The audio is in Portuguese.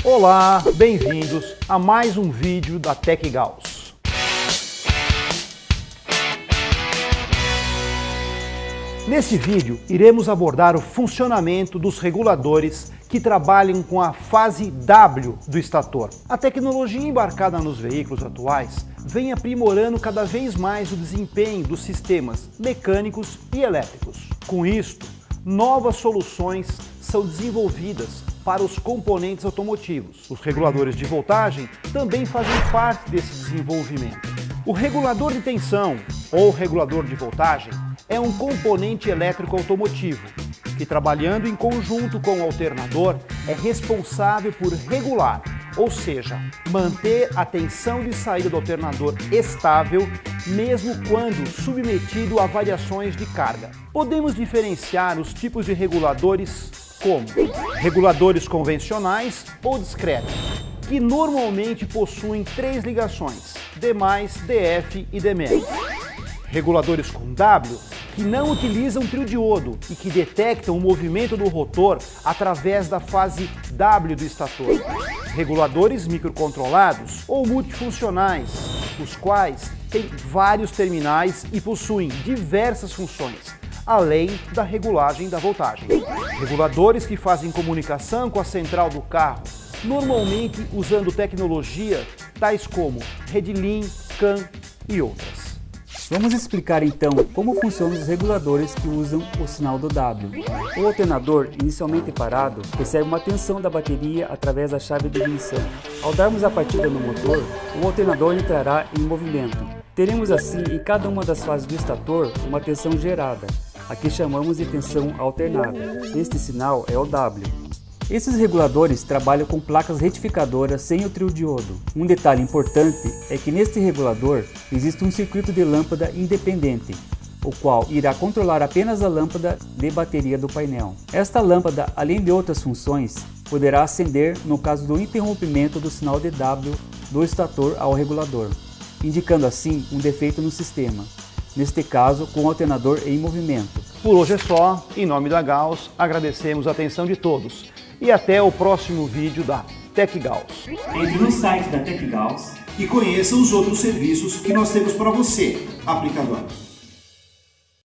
Olá, bem-vindos a mais um vídeo da TecGauss. Nesse vídeo, iremos abordar o funcionamento dos reguladores que trabalham com a fase W do estator. A tecnologia embarcada nos veículos atuais vem aprimorando cada vez mais o desempenho dos sistemas mecânicos e elétricos. Com isto, novas soluções são desenvolvidas para os componentes automotivos. Os reguladores de voltagem também fazem parte desse desenvolvimento. O regulador de tensão ou regulador de voltagem é um componente elétrico automotivo que, trabalhando em conjunto com o alternador, é responsável por regular, ou seja, manter a tensão de saída do alternador estável, mesmo quando submetido a variações de carga. Podemos diferenciar os tipos de reguladores como reguladores convencionais ou discretos, que normalmente possuem 3 ligações, D+, DF e D-. Reguladores com W, que não utilizam trio-diodo e que detectam o movimento do rotor através da fase W do estator. Reguladores microcontrolados ou multifuncionais, os quais têm vários terminais e possuem diversas funções, além da regulagem da voltagem. Reguladores que fazem comunicação com a central do carro, normalmente usando tecnologia tais como RedLIN, CAN e outras. Vamos explicar então como funcionam os reguladores que usam o sinal do W. O alternador, inicialmente parado, recebe uma tensão da bateria através da chave de ignição. Ao darmos a partida no motor, o alternador entrará em movimento. Teremos assim, em cada uma das fases do estator, uma tensão gerada, a que chamamos de tensão alternada. Este sinal é o W. Esses reguladores trabalham com placas retificadoras sem o trio-diodo. Um detalhe importante é que neste regulador existe um circuito de lâmpada independente, o qual irá controlar apenas a lâmpada de bateria do painel. Esta lâmpada, além de outras funções, poderá acender no caso do interrompimento do sinal de W do estator ao regulador, indicando assim um defeito no sistema, neste caso com o alternador em movimento. Por hoje é só. Em nome da Gauss, agradecemos a atenção de todos. E até o próximo vídeo da TecGauss. Entre no site da TecGauss e conheça os outros serviços que nós temos para você, aplicador.